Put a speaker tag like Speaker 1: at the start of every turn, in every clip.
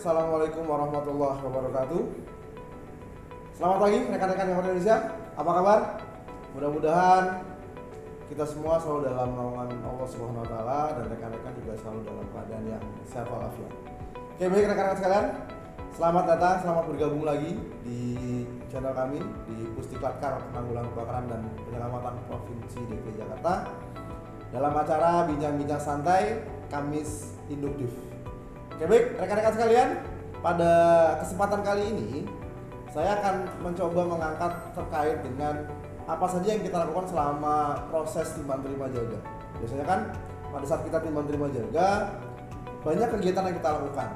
Speaker 1: Assalamualaikum warahmatullahi wabarakatuh. Selamat pagi rekan-rekan yang Indonesia. Apa kabar? Mudah-mudahan kita semua selalu dalam naungan Allah Subhanahu wa taala dan rekan-rekan juga selalu dalam keadaan yang sehat walafiat. Oke, baik rekan-rekan sekalian. Selamat datang, selamat bergabung lagi di channel kami di Pusdiklatker Penanggulangan Kebakaran dan Penyelamatan Provinsi DKI Jakarta dalam acara Bincang-Bincang Santai Kamis Induktif. Oke, baik rekan-rekan sekalian, pada kesempatan kali ini saya akan mencoba mengangkat terkait dengan apa saja yang kita lakukan selama proses timbang terima jaga. Biasanya kan pada saat kita timbang terima jaga banyak kegiatan yang kita lakukan,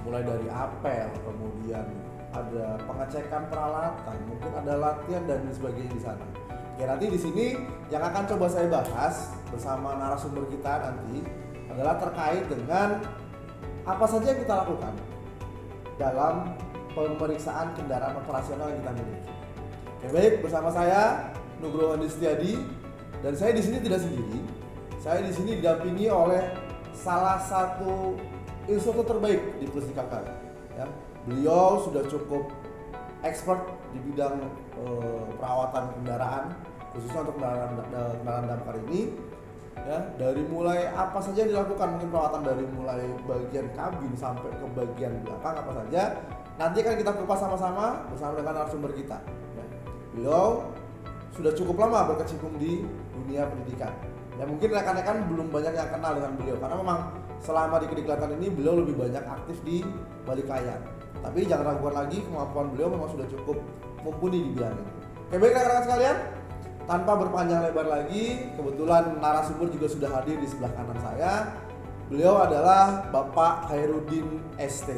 Speaker 1: mulai dari apel, kemudian ada pengecekan peralatan, mungkin ada latihan dan sebagainya di sana. Oke, nanti di sini yang akan coba saya bahas bersama narasumber kita nanti adalah terkait dengan apa saja yang kita lakukan dalam pemeriksaan kendaraan operasional yang kita miliki. Oke, baik, bersama saya Nugroho Andi Setiadi dan saya di sini tidak sendiri. Saya di sini didampingi oleh salah satu instruktur terbaik di Pusdiklatker. Ya, beliau sudah cukup expert di bidang perawatan kendaraan, khususnya untuk kendaraan damkar ini. Ya, dari mulai apa saja yang dilakukan, mungkin perawatan dari mulai bagian kabin sampai ke bagian belakang apa saja. Nanti akan kita kupas sama-sama bersama dengan narasumber kita. Ya, beliau sudah cukup lama berkecimpung di dunia pendidikan. Ya, mungkin rekan-rekan belum banyak yang kenal dengan beliau karena memang selama di kediklatkan ini beliau lebih banyak aktif di balik layar. Tapi jangan ragukan lagi, kemampuan beliau memang sudah cukup mumpuni di bidang ini. Oke, baik rekan-rekan sekalian, tanpa berpanjang lebar lagi, kebetulan narasumber juga sudah hadir di sebelah kanan saya. Beliau adalah Bapak Hairudin ST.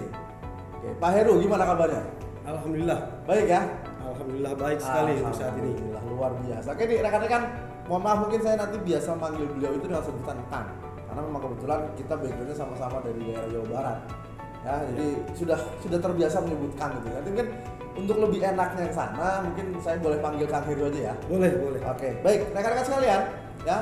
Speaker 1: Oke, Pak Heru, gimana kabarnya?
Speaker 2: Alhamdulillah.
Speaker 1: Baik ya?
Speaker 2: Alhamdulillah baik sekali untuk saat ini.
Speaker 1: Alhamdulillah, luar biasa. Oke nih rekan-rekan, mohon maaf mungkin saya nanti biasa manggil beliau itu dengan sebutan Kang, karena memang kebetulan kita backgroundnya sama-sama dari daerah Jawa Barat. Ya, jadi sudah terbiasa menyebut Kang gitu. Nanti mungkin untuk lebih enaknya yang sana, mungkin saya boleh panggil Kang Heru aja ya.
Speaker 2: Boleh.
Speaker 1: Oke, baik rekan-rekan sekalian, ya.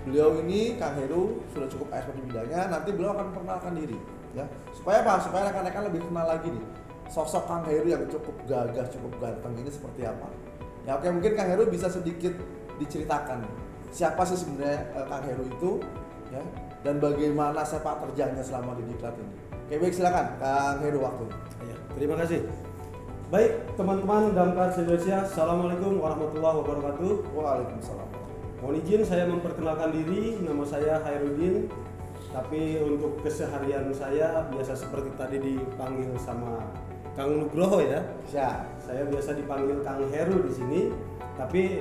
Speaker 1: Beliau ini Kang Heru sudah cukup expert di bidangnya. Nanti beliau akan memperkenalkan diri, ya. Supaya apa? Supaya rekan-rekan lebih kenal lagi nih sosok Kang Heru yang cukup gagah, cukup ganteng ini seperti apa. Ya, oke, mungkin Kang Heru bisa sedikit diceritakan siapa sih sebenarnya Kang Heru itu, ya, dan bagaimana sepak terjangnya selama di diklat ini. Oke, baik, silakan Kang Heru waktunya.
Speaker 2: Ya, terima kasih. Baik teman-teman Damkar Indonesia, Assalamualaikum warahmatullahi wabarakatuh.
Speaker 1: Waalaikumsalam.
Speaker 2: Mohon izin saya memperkenalkan diri, nama saya Hairudin. Tapi untuk keseharian saya biasa seperti tadi dipanggil sama Kang Nugroho ya.
Speaker 1: Siap.
Speaker 2: Saya biasa dipanggil Kang Heru di sini. Tapi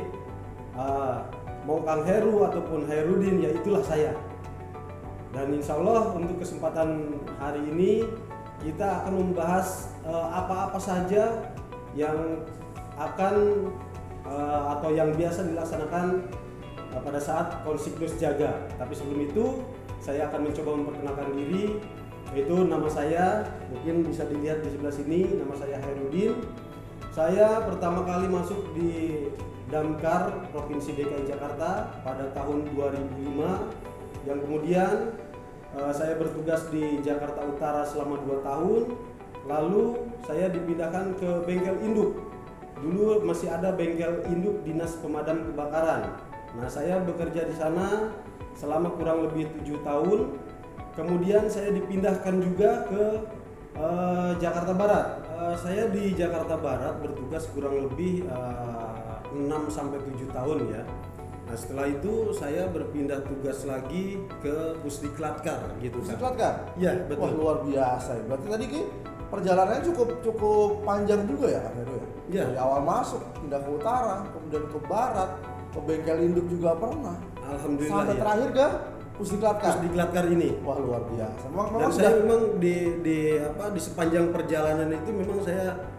Speaker 2: mau Kang Heru ataupun Hairudin ya itulah saya. Dan insya Allah untuk kesempatan hari ini kita akan membahas apa-apa saja yang akan atau yang biasa dilaksanakan pada saat konsiklus jaga. Tapi sebelum itu saya akan mencoba memperkenalkan diri, yaitu nama saya mungkin bisa dilihat di sebelah sini, nama saya Hairudin. Saya pertama kali masuk di Damkar Provinsi DKI Jakarta pada tahun 2005, yang kemudian saya bertugas di Jakarta Utara selama 2 tahun. Lalu saya dipindahkan ke bengkel induk. Dulu masih ada bengkel induk Dinas Pemadam Kebakaran. Nah, saya bekerja di sana selama kurang lebih 7 tahun. Kemudian saya dipindahkan juga ke Jakarta Barat. Saya di Jakarta Barat bertugas kurang lebih 6-7 tahun ya. Nah, setelah itu saya berpindah tugas lagi ke Pusdiklatker gitu kan.
Speaker 1: Pusdiklatker?
Speaker 2: Ya, betul.
Speaker 1: Wah, luar biasa. Berarti tadi Ki perjalanannya cukup panjang juga ya Kang Heru ya?
Speaker 2: Ya.
Speaker 1: Dari awal masuk pindah ke utara, kemudian ke barat, ke bengkel induk juga pernah.
Speaker 2: Alhamdulillah.
Speaker 1: Sampai
Speaker 2: ya.
Speaker 1: terakhir ke Pusdiklatker.
Speaker 2: Pusdiklatker ini.
Speaker 1: Wah, luar biasa.
Speaker 2: Dan saya memang di sepanjang perjalanan itu memang saya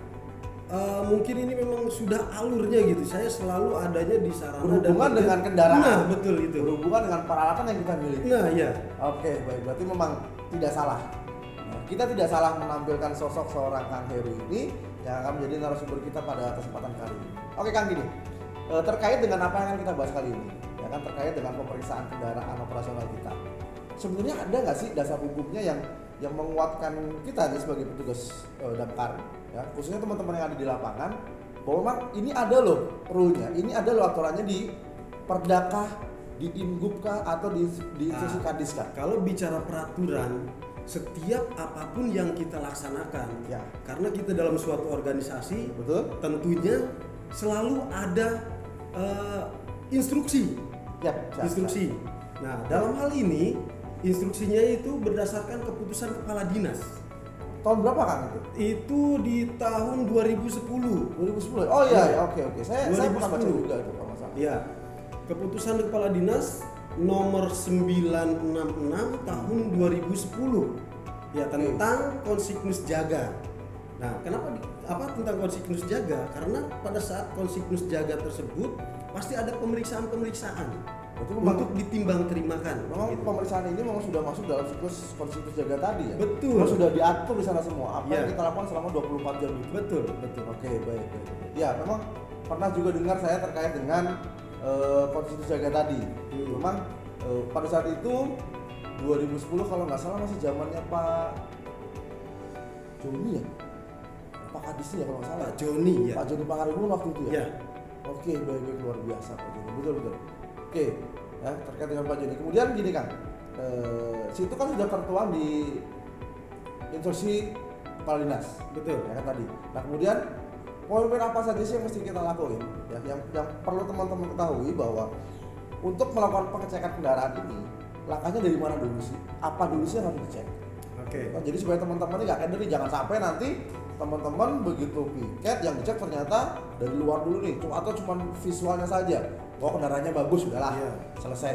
Speaker 2: mungkin ini memang sudah alurnya gitu. Saya selalu adanya di sarana
Speaker 1: berhubungan
Speaker 2: dan
Speaker 1: dengan kendaraan.
Speaker 2: Nah, betul itu.
Speaker 1: Berhubungan dengan peralatan yang kita miliki.
Speaker 2: Nah, iya.
Speaker 1: Oke, baik. Berarti memang tidak salah. Nah, kita tidak salah menampilkan sosok seorang Kang Heru ini yang akan menjadi narasumber kita pada kesempatan kali ini. Oke, Kang, gini. Terkait dengan apa yang akan kita bahas kali ini, ya kan, terkait dengan pemeriksaan kendaraan operasional kita. sebenarnya ada nggak sih dasar hukumnya yang menguatkan kita nih sebagai petugas damkar, ya khususnya teman-teman yang ada di lapangan, bahwa memang ini ada loh rule-nya, ini ada loh aturannya di Perdakah, di Ingubkah atau di instruksi Kadiskah?
Speaker 2: Kalau bicara peraturan, setiap apapun yang kita laksanakan,
Speaker 1: Ya.
Speaker 2: karena kita dalam suatu organisasi,
Speaker 1: Betul?
Speaker 2: tentunya selalu ada instruksi.
Speaker 1: Ya,
Speaker 2: Instruksi. Nah, dalam hal ini instruksinya itu berdasarkan keputusan kepala dinas.
Speaker 1: Tahun berapa Kang itu?
Speaker 2: Itu di tahun 2010.
Speaker 1: 2010. Oh iya,
Speaker 2: Ya.
Speaker 1: oke. Saya pernah baca
Speaker 2: 2010.
Speaker 1: juga itu kalau nggak salah.
Speaker 2: Ya. Keputusan kepala dinas nomor 966 tahun 2010. Ya, tentang konsignus jaga. Nah, kenapa tentang konsignus jaga? Karena pada saat konsignus jaga tersebut pasti ada pemeriksaan-pemeriksaan untuk ditimbang terimakan.
Speaker 1: Memang
Speaker 2: gitu.
Speaker 1: pemeriksaan ini memang sudah masuk dalam siklus konstitusi jaga tadi ya.
Speaker 2: Betul.
Speaker 1: Memang sudah diatur di sana semua. Apa
Speaker 2: Ya.
Speaker 1: yang kita lakukan selama 24 jam itu.
Speaker 2: Betul.
Speaker 1: Oke, baik. Ya, memang pernah juga dengar saya terkait dengan konstitusi jaga tadi. Memang pada saat itu 2010 kalau nggak salah masih zamannya Pak Joni ya. Pak Kadis ya kalau nggak salah.
Speaker 2: Pak Joni ya.
Speaker 1: Pak Joni Pangaribuan waktu itu ya.
Speaker 2: Ya.
Speaker 1: Oke, baik luar biasa Pak Joni. Betul. Oke, ya terkait dengan Pak Joni. Kemudian gini Kang, situ kan sudah tertuang di instruksi kepala dinas.
Speaker 2: Betul.
Speaker 1: Ya kan tadi. Nah kemudian poin-poin apa saja sih yang mesti kita lakuin? Ya, yang perlu teman-teman ketahui bahwa untuk melakukan pengecekan kendaraan ini, langkahnya dari mana dulu sih? Apa dulu sih yang harus dicek?
Speaker 2: Oke.
Speaker 1: Nah, jadi supaya teman-teman ini nggak keder nih, jangan sampai nanti teman-teman begitu piket yang dicek ternyata dari luar dulu nih, atau cuma visualnya saja. Oh kendaraannya bagus, udahlah,
Speaker 2: Iya.
Speaker 1: selesai.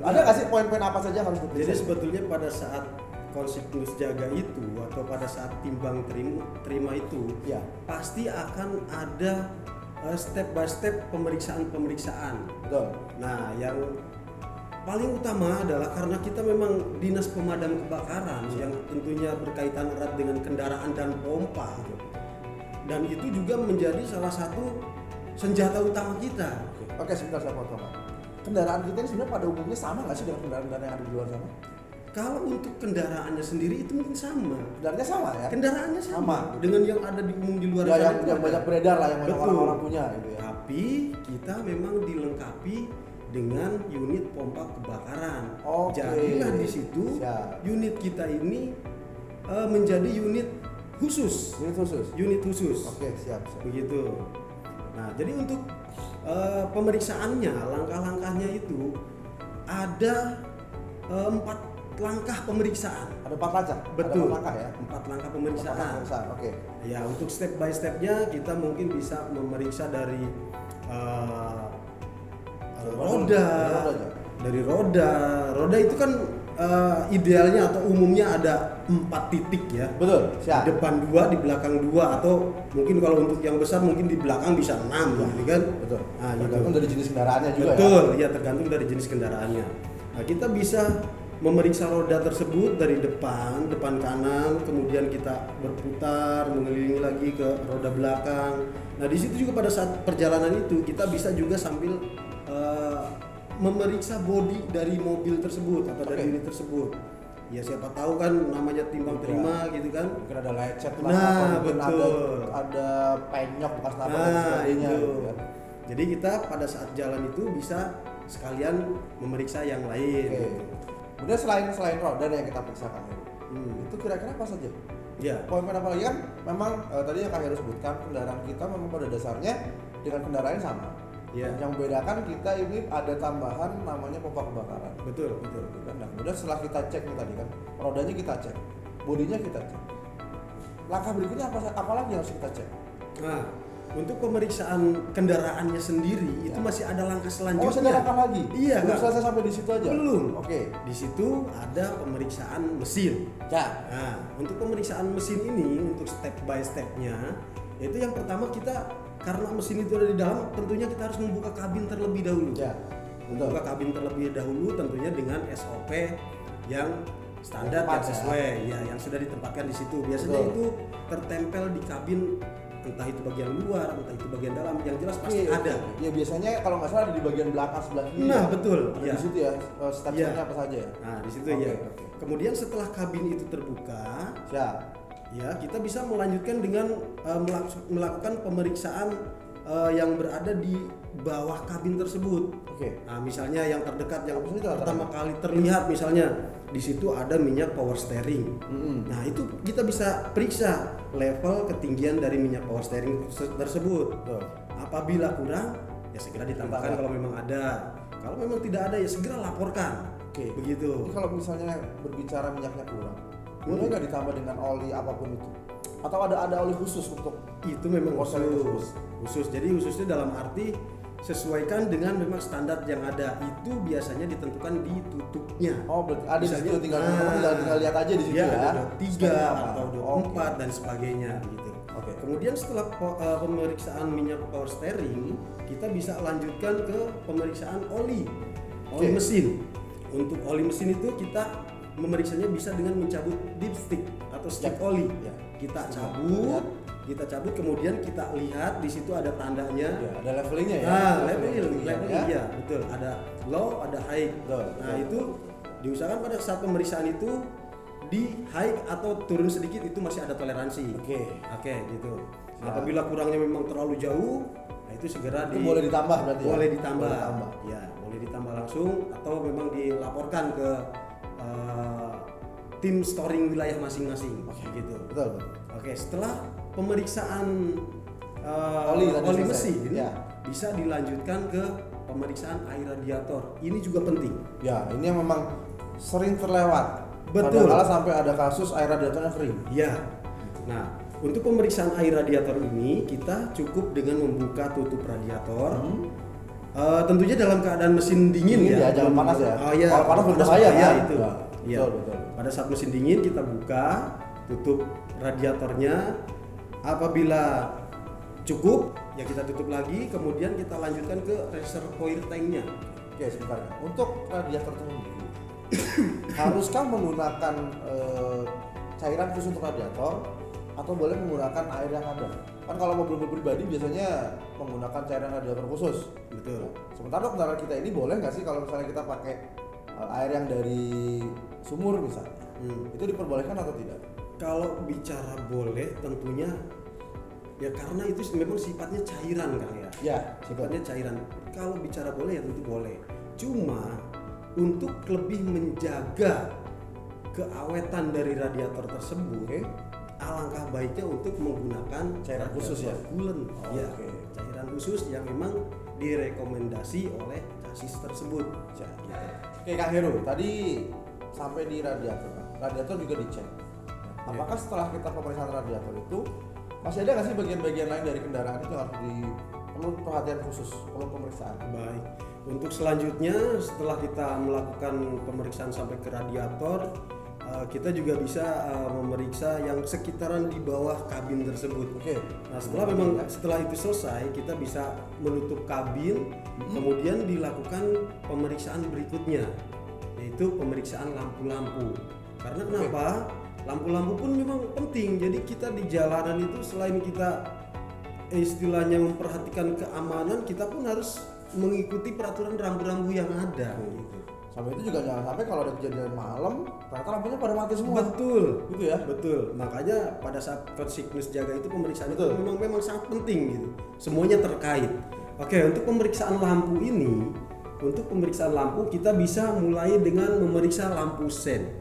Speaker 1: Ada nggak sih poin-poin apa saja yang harus diperiksa?
Speaker 2: Jadi sebetulnya pada saat konsignus jaga itu atau pada saat timbang terima itu,
Speaker 1: ya
Speaker 2: pasti akan ada step by step pemeriksaan.
Speaker 1: betul.
Speaker 2: Nah, yang paling utama adalah karena kita memang dinas pemadam kebakaran yang tentunya berkaitan erat dengan kendaraan dan pompa, dan itu juga menjadi salah satu senjata utama kita.
Speaker 1: Oke, sebentar saya potong. Kendaraan kita ini sebenarnya pada umumnya sama nggak sih dengan kendaraan-kendaraan yang ada di luar sana?
Speaker 2: Kalau untuk kendaraannya sendiri itu mungkin sama.
Speaker 1: Kendaraannya sama ya?
Speaker 2: Kendaraannya sama,
Speaker 1: Sama.
Speaker 2: dengan yang ada di umum di luar
Speaker 1: Ya,
Speaker 2: sana
Speaker 1: yang
Speaker 2: itu ada.
Speaker 1: banyak beredar lah, yang banyak
Speaker 2: Betul.
Speaker 1: orang-orang punya gitu ya.
Speaker 2: Tapi kita memang dilengkapi dengan unit pompa kebakaran.
Speaker 1: Oke.
Speaker 2: Jadilah di situ
Speaker 1: Siap.
Speaker 2: unit kita ini menjadi unit khusus.
Speaker 1: Unit khusus.
Speaker 2: Unit khusus.
Speaker 1: Oke, siap.
Speaker 2: Begitu. Nah, jadi untuk pemeriksaannya, langkah-langkahnya itu ada 4 langkah pemeriksaan.
Speaker 1: Ada 4 langkah.
Speaker 2: Betul.
Speaker 1: Ada 4 langkah ya.
Speaker 2: 4 langkah
Speaker 1: 4
Speaker 2: pemeriksaan.
Speaker 1: langkah pemeriksaan. Oke.
Speaker 2: Ya, untuk step by stepnya kita mungkin bisa memeriksa dari roda, dari roda itu kan idealnya atau umumnya ada 4 titik ya.
Speaker 1: Betul.
Speaker 2: Di
Speaker 1: Siap.
Speaker 2: depan 2, di belakang 2, atau mungkin kalau untuk yang besar mungkin di belakang bisa 6 gitu kan.
Speaker 1: Betul.
Speaker 2: Nah,
Speaker 1: Tergantung dari jenis kendaraannya juga
Speaker 2: betul,
Speaker 1: ya.
Speaker 2: ya tergantung dari jenis kendaraannya. Nah, kita bisa memeriksa roda tersebut dari depan kanan, kemudian kita berputar mengelilingi lagi ke roda belakang. Nah, di situ juga pada saat perjalanan itu kita bisa juga sambil memeriksa bodi dari mobil tersebut atau dari unit tersebut. Ya siapa tahu kan namanya timbang terima gitu kan.
Speaker 1: Mungkin ada lecet lah,
Speaker 2: Nah,
Speaker 1: atau mungkin
Speaker 2: betul.
Speaker 1: ada penyok bekas nabrak dan
Speaker 2: Nah,
Speaker 1: sebagainya
Speaker 2: itu.
Speaker 1: gitu kan.
Speaker 2: Jadi kita pada saat jalan itu bisa sekalian memeriksa yang lain.
Speaker 1: Oke. Kemudian selain roda yang kita periksakan itu kira-kira apa saja?
Speaker 2: Ya.
Speaker 1: Poin-poin apa lagi kan? Memang tadi yang Kak Heru sebutkan, kendaraan kita memang pada dasarnya dengan kendaraan yang sama.
Speaker 2: Ya.
Speaker 1: Yang membedakan kita ini ada tambahan namanya pompa kebakaran.
Speaker 2: Betul.
Speaker 1: Nah, kemudian setelah kita cek nih tadi kan, rodanya kita cek, bodinya kita cek. Langkah berikutnya apa lagi yang harus kita cek?
Speaker 2: Nah, untuk pemeriksaan kendaraannya sendiri itu masih ada langkah selanjutnya.
Speaker 1: Oh, masih ada langkah lagi?
Speaker 2: Iya.
Speaker 1: Belum
Speaker 2: Kak.
Speaker 1: selesai sampai di situ aja?
Speaker 2: Belum.
Speaker 1: Oke.
Speaker 2: Di situ ada pemeriksaan mesin.
Speaker 1: Ya.
Speaker 2: Nah, untuk pemeriksaan mesin ini untuk step by stepnya, yaitu yang pertama kita karena mesin itu ada di dalam, tentunya kita harus membuka kabin terlebih dahulu.
Speaker 1: Ya.
Speaker 2: Membuka kabin terlebih dahulu tentunya dengan SOP yang standar
Speaker 1: Tepat,
Speaker 2: yang sesuai, ya yang sudah ditempatkan di situ. Biasanya
Speaker 1: Betul.
Speaker 2: itu tertempel di kabin entah itu bagian luar, entah itu bagian dalam, yang jelas pasti ada.
Speaker 1: Ya biasanya kalau nggak salah ada di bagian belakang sebelah kiri.
Speaker 2: Nah betul.
Speaker 1: Ada di situ ya. Step-stepnya apa saja ya?
Speaker 2: Nah di situ
Speaker 1: Oke,
Speaker 2: ya.
Speaker 1: oke.
Speaker 2: Kemudian setelah kabin itu terbuka,
Speaker 1: Siap.
Speaker 2: ya kita bisa melanjutkan dengan melakukan pemeriksaan yang berada di bawah kabin tersebut.
Speaker 1: Oke.
Speaker 2: Nah, misalnya yang terdekat yang
Speaker 1: Apa itu
Speaker 2: pertama kali terlihat, misalnya di situ ada minyak power steering. Nah itu kita bisa periksa level ketinggian dari minyak power steering tersebut.
Speaker 1: Betul.
Speaker 2: Apabila kurang, ya segera ditambahkan kalau memang ada. Kalau memang tidak ada, ya segera laporkan.
Speaker 1: Oke.
Speaker 2: Begitu.
Speaker 1: Jadi kalau misalnya berbicara minyaknya kurang, boleh nggak ditambah dengan oli apapun itu? Atau ada oli khusus untuk
Speaker 2: Itu memang
Speaker 1: power steering
Speaker 2: khusus. Jadi khususnya dalam arti sesuaikan dengan memang standar yang ada. Itu biasanya ditentukan di tutupnya.
Speaker 1: Oh, berarti ada di
Speaker 2: Misalnya,
Speaker 1: situ tinggal lihat aja di situ ya.
Speaker 2: Ada 3
Speaker 1: Standarnya apa?
Speaker 2: atau 24 dan sebagainya gitu.
Speaker 1: Oke.
Speaker 2: Kemudian setelah pemeriksaan minyak power steering, kita bisa lanjutkan ke pemeriksaan oli
Speaker 1: Oke.
Speaker 2: mesin. Untuk oli mesin itu kita memeriksanya bisa dengan mencabut dipstick atau stick oli.
Speaker 1: Ya.
Speaker 2: Kita
Speaker 1: Lihat.
Speaker 2: cabut, kemudian kita lihat di situ ada tandanya.
Speaker 1: Ya, ada levelingnya ya.
Speaker 2: Nah,
Speaker 1: Leveling
Speaker 2: leveling
Speaker 1: ya.
Speaker 2: ya, betul. Ada low, ada high.
Speaker 1: Betul,
Speaker 2: Nah,
Speaker 1: betul.
Speaker 2: itu diusahakan pada saat pemeriksaan itu di high atau turun sedikit itu masih ada toleransi. Oke, gitu.
Speaker 1: Siap.
Speaker 2: Apabila kurangnya memang terlalu jauh, nah itu segera
Speaker 1: Itu boleh ditambah berarti ya?
Speaker 2: boleh ditambah.
Speaker 1: Boleh ditambah.
Speaker 2: Ya, boleh ditambah langsung atau memang dilaporkan ke tim storing wilayah masing-masing. Gitu.
Speaker 1: Betul.
Speaker 2: Oke, setelah pemeriksaan
Speaker 1: Oli tadi
Speaker 2: oli
Speaker 1: selesai.
Speaker 2: mesin,
Speaker 1: Ya.
Speaker 2: bisa dilanjutkan ke pemeriksaan air radiator. Ini juga penting.
Speaker 1: Ya, ini yang memang sering terlewat.
Speaker 2: Betul.
Speaker 1: Padahal sampai ada kasus air radiatornya kering.
Speaker 2: Ya. Nah, untuk pemeriksaan air radiator ini kita cukup dengan membuka tutup radiator. Tentunya dalam keadaan mesin dingin ya,
Speaker 1: jangan panas ya.
Speaker 2: Oh iya.
Speaker 1: Kalau panas berbahaya kan?
Speaker 2: itu.
Speaker 1: Ya,
Speaker 2: Iya.
Speaker 1: betul.
Speaker 2: Pada saat mesin dingin kita buka tutup radiatornya. Apabila cukup, ya kita tutup lagi. Kemudian kita lanjutkan ke reservoir tanknya.
Speaker 1: Oke, sebentar. Untuk radiator sendiri, haruskah menggunakan cairan khusus untuk radiator atau boleh menggunakan air yang ada? Kan kalau mobil-mobil pribadi biasanya menggunakan cairan radiator khusus.
Speaker 2: Betul.
Speaker 1: Sementara kendaraan kita ini boleh nggak sih kalau misalnya kita pakai air yang dari sumur misalnya? Itu diperbolehkan atau tidak?
Speaker 2: Kalau bicara boleh, tentunya ya karena itu memang sifatnya cairan kan ya.
Speaker 1: Ya,
Speaker 2: Sifatnya cairan. Kalau bicara boleh ya tentu boleh. Cuma untuk lebih menjaga keawetan dari radiator tersebut,
Speaker 1: Oke.
Speaker 2: alangkah baiknya untuk menggunakan
Speaker 1: Cairan khusus ya?
Speaker 2: coolant.
Speaker 1: Oh,
Speaker 2: Ya,
Speaker 1: oke.
Speaker 2: cairan khusus yang memang direkomendasi oleh chassis tersebut.
Speaker 1: Ya.
Speaker 2: Gitu.
Speaker 1: Oke Kang Heru, tadi sampai di radiator. Radiator juga dicek. Apakah setelah kita pemeriksaan radiator itu masih ada nggak sih bagian-bagian lain dari kendaraan itu yang harus perlu perhatian khusus, perlu pemeriksaan?
Speaker 2: Baik. Untuk selanjutnya setelah kita melakukan pemeriksaan sampai ke radiator, kita juga bisa memeriksa yang sekitaran di bawah kabin tersebut.
Speaker 1: Oke.
Speaker 2: Nah, setelah itu selesai, kita bisa menutup kabin, kemudian dilakukan pemeriksaan berikutnya, yaitu pemeriksaan lampu-lampu. Karena kenapa? Lampu-lampu pun memang penting. Jadi kita di jalanan itu selain kita istilahnya memperhatikan keamanan, kita pun harus mengikuti peraturan rambu-rambu yang ada. Gitu.
Speaker 1: Sampai itu juga jangan sampai kalau ada kejadian malam, ternyata lampunya pada mati semua.
Speaker 2: Betul,
Speaker 1: Gitu ya?
Speaker 2: betul. Makanya pada saat first sickness jaga itu pemeriksaan
Speaker 1: Betul.
Speaker 2: itu memang sangat penting gitu. Semuanya terkait. Oke, untuk pemeriksaan lampu ini, untuk pemeriksaan lampu kita bisa mulai dengan memeriksa lampu sen.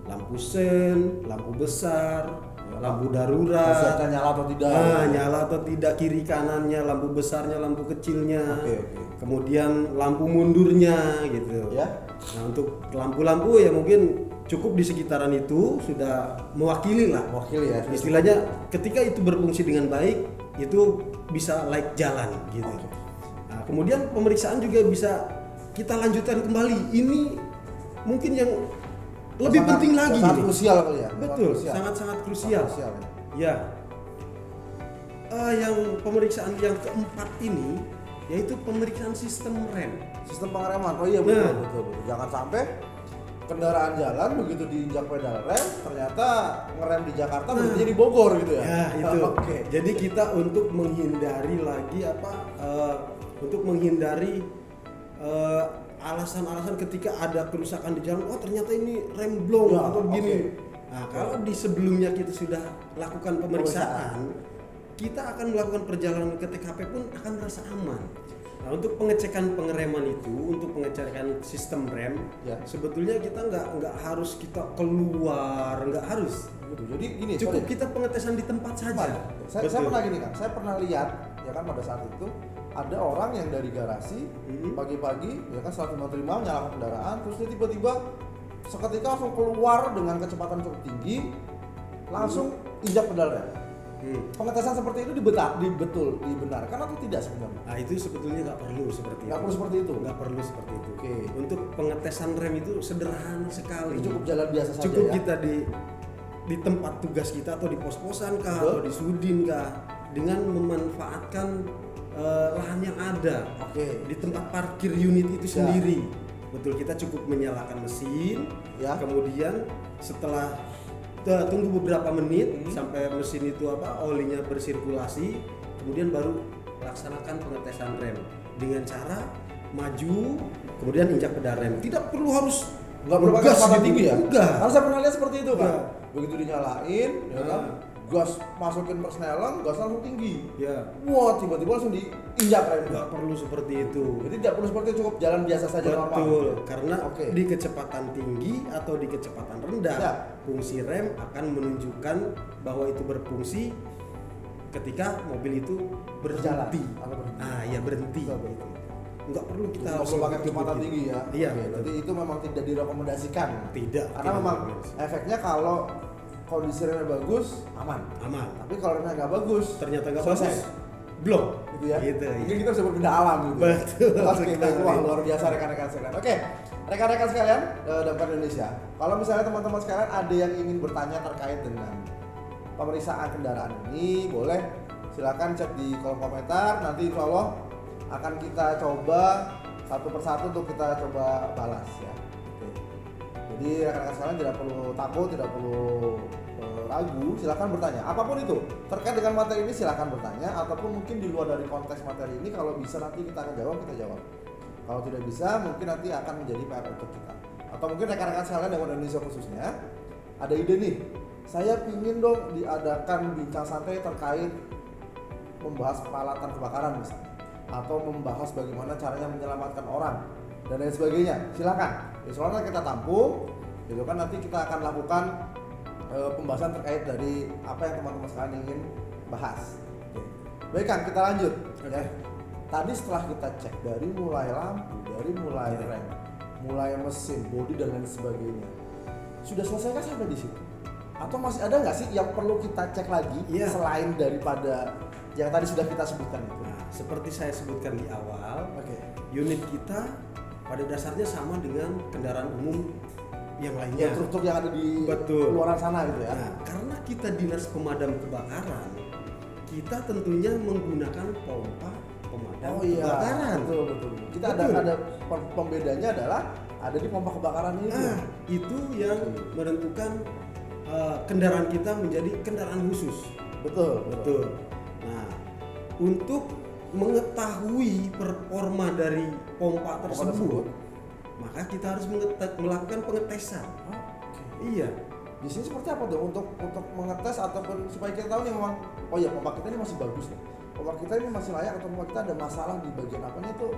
Speaker 2: Lampu sen, lampu besar, lampu darurat.
Speaker 1: Hazardnya nyala atau tidak?
Speaker 2: Nyala atau tidak, kiri kanannya, lampu besarnya, lampu kecilnya.
Speaker 1: Oke.
Speaker 2: Kemudian lampu mundurnya gitu.
Speaker 1: Ya.
Speaker 2: Nah, untuk lampu-lampu ya mungkin cukup di sekitaran itu sudah mewakili lah.
Speaker 1: Wakil ya.
Speaker 2: Istilahnya ketika itu berfungsi dengan baik, itu bisa like jalan gitu. Nah, kemudian pemeriksaan juga bisa kita lanjutkan kembali. Ini mungkin yang lebih penting lagi.
Speaker 1: Sangat
Speaker 2: nih.
Speaker 1: krusial kali ya.
Speaker 2: Betul, sangat-sangat krusial.
Speaker 1: Krusial ya.
Speaker 2: Ya. Yang pemeriksaan yang keempat ini yaitu pemeriksaan sistem rem.
Speaker 1: Sistem pengereman. Oh iya betul,
Speaker 2: Nah.
Speaker 1: betul. Jangan sampai kendaraan jalan begitu diinjak pedal rem ternyata ngerem di Jakarta berhentinya di Bogor gitu ya.
Speaker 2: Ya itu.
Speaker 1: Oke.
Speaker 2: Jadi kita untuk menghindari lagi untuk menghindari alasan-alasan ketika ada kerusakan di jalan, oh ternyata ini rem blong
Speaker 1: Ya,
Speaker 2: atau begini.
Speaker 1: oke.
Speaker 2: Nah, kalau di sebelumnya kita sudah lakukan pemeriksaan, kita akan melakukan perjalanan ke TKP pun akan merasa aman. Nah, untuk pengecekan pengereman itu, untuk pengecekan sistem rem,
Speaker 1: Ya.
Speaker 2: sebetulnya kita nggak harus kita keluar, nggak harus.
Speaker 1: Gitu. Jadi gini,
Speaker 2: Cukup
Speaker 1: sorry.
Speaker 2: kita pengetesan di tempat saja.
Speaker 1: Saya
Speaker 2: Betul.
Speaker 1: pernah gini kan, saya pernah lihat ya kan pada saat itu ada orang yang dari garasi pagi-pagi ya kan setelah terima menyalakan kendaraan, terus dia tiba-tiba seketika langsung keluar dengan kecepatan cukup tinggi, langsung injak pedal rem. Pengetesan seperti itu dibenarkan atau tidak sebenarnya?
Speaker 2: Nah itu sebetulnya nggak perlu seperti
Speaker 1: Nggak
Speaker 2: itu.
Speaker 1: perlu seperti itu.
Speaker 2: Nggak perlu seperti itu.
Speaker 1: Oke.
Speaker 2: Untuk pengetesan rem itu sederhana sekali.
Speaker 1: Jadi cukup jalan biasa saja
Speaker 2: Cukup
Speaker 1: ya.
Speaker 2: kita di tempat tugas kita atau di pos-posan kah
Speaker 1: Betul.
Speaker 2: atau di sudin kah, dengan memanfaatkan lahan yang ada.
Speaker 1: Oke.
Speaker 2: Di tempat parkir unit itu
Speaker 1: Ya.
Speaker 2: sendiri. Betul, kita cukup menyalakan mesin.
Speaker 1: Ya.
Speaker 2: Kemudian setelah tunggu beberapa menit sampai mesin itu olinya bersirkulasi, kemudian baru laksanakan pengetesan rem dengan cara maju, kemudian injak pedal rem. Tidak perlu harus
Speaker 1: Nggak perlu pakai
Speaker 2: ngegas
Speaker 1: kecepatan
Speaker 2: gitu.
Speaker 1: tinggi ya?
Speaker 2: Enggak.
Speaker 1: Karena saya pernah lihat seperti itu kan.
Speaker 2: Iya.
Speaker 1: Begitu dinyalain, ya kan, gas masukin persneling, gas langsung tinggi.
Speaker 2: Ya,
Speaker 1: Wah, tiba-tiba langsung diinjak rem.
Speaker 2: nggak perlu seperti itu.
Speaker 1: Jadi tidak perlu seperti itu, cukup jalan biasa saja normal.
Speaker 2: Betul, karena
Speaker 1: Oke.
Speaker 2: di kecepatan tinggi atau di kecepatan rendah,
Speaker 1: Ya.
Speaker 2: fungsi rem akan menunjukkan bahwa itu berfungsi ketika mobil itu
Speaker 1: Berjalan
Speaker 2: berhenti.
Speaker 1: atau berhenti.
Speaker 2: Ah, ya berhenti.
Speaker 1: Betul, betul.
Speaker 2: Nggak perlu kita
Speaker 1: Nggak
Speaker 2: harus
Speaker 1: perlu pakai
Speaker 2: begitu.
Speaker 1: kecepatan tinggi ya.
Speaker 2: Iya,
Speaker 1: Oke,
Speaker 2: betul.
Speaker 1: berarti itu memang tidak direkomendasikan.
Speaker 2: Tidak.
Speaker 1: Karena
Speaker 2: tidak
Speaker 1: memang
Speaker 2: direkomendasikan.
Speaker 1: efeknya kalau kondisi remnya bagus, aman.
Speaker 2: aman.
Speaker 1: Tapi kalau remnya nggak bagus,
Speaker 2: Ternyata nggak
Speaker 1: selesai.
Speaker 2: bagus. Blok.
Speaker 1: Gitu ya.
Speaker 2: Gitu,
Speaker 1: Mungkin
Speaker 2: iya.
Speaker 1: kita bisa berpindah alam gitu.
Speaker 2: Betul
Speaker 1: Oke,
Speaker 2: sekali.
Speaker 1: baik. Wah, luar biasa rekan-rekan sekalian. Oke, rekan-rekan sekalian, damkar Indonesia. Kalau misalnya teman-teman sekalian ada yang ingin bertanya terkait dengan pemeriksaan kendaraan ini, boleh silakan cek di kolom komentar. Nanti insya Allah akan kita coba satu persatu untuk kita coba balas ya. Oke. Jadi rekan-rekan sekalian tidak perlu takut, tidak perlu ragu, silakan bertanya. Apapun itu terkait dengan materi ini silakan bertanya, ataupun mungkin di luar dari konteks materi ini kalau bisa nanti kita akan jawab, kita jawab. Kalau tidak bisa mungkin nanti akan menjadi PR untuk kita. Atau mungkin rekan-rekan sekalian dari Indonesia khususnya ada ide nih, saya pingin dong diadakan bincang santai terkait membahas peralatan kebakaran misalnya, atau membahas bagaimana caranya menyelamatkan orang dan lain sebagainya. Silakan. Ya, soalnya kita tampung, gitu kan, nanti kita akan lakukan pembahasan terkait dari apa yang teman-teman sekalian ingin bahas. Oke. Baik Kang, kita lanjut. Ya. Tadi setelah kita cek dari mulai lampu, dari mulai rem, mulai mesin, bodi dan lain sebagainya, sudah selesai kan sampai di situ? Atau masih ada nggak sih yang perlu kita cek lagi selain daripada yang tadi sudah kita sebutkan itu?
Speaker 2: Nah, seperti saya sebutkan di awal,
Speaker 1: Oke.
Speaker 2: unit kita pada dasarnya sama dengan kendaraan umum yang
Speaker 1: Ya,
Speaker 2: lainnya.
Speaker 1: truk-truk yang ada di
Speaker 2: Betul.
Speaker 1: luaran sana gitu ya.
Speaker 2: Nah, karena kita dinas pemadam kebakaran, kita tentunya menggunakan pompa pemadam
Speaker 1: Oh iya,
Speaker 2: kebakaran.
Speaker 1: betul. Kita
Speaker 2: Betul.
Speaker 1: ada pembedanya adalah ada di pompa kebakaran itu.
Speaker 2: Nah, itu yang menentukan kendaraan kita menjadi kendaraan khusus.
Speaker 1: Betul.
Speaker 2: Nah, untuk mengetahui performa dari pompa tersebut, maka kita harus melakukan pengetesan. Iya.
Speaker 1: Di sini seperti apa tuh untuk mengetes ataupun supaya kita tahu nih memang oh ya pompa kita ini masih bagus nih. Pompa kita ini masih layak atau pompa kita ada masalah di bagian apanya itu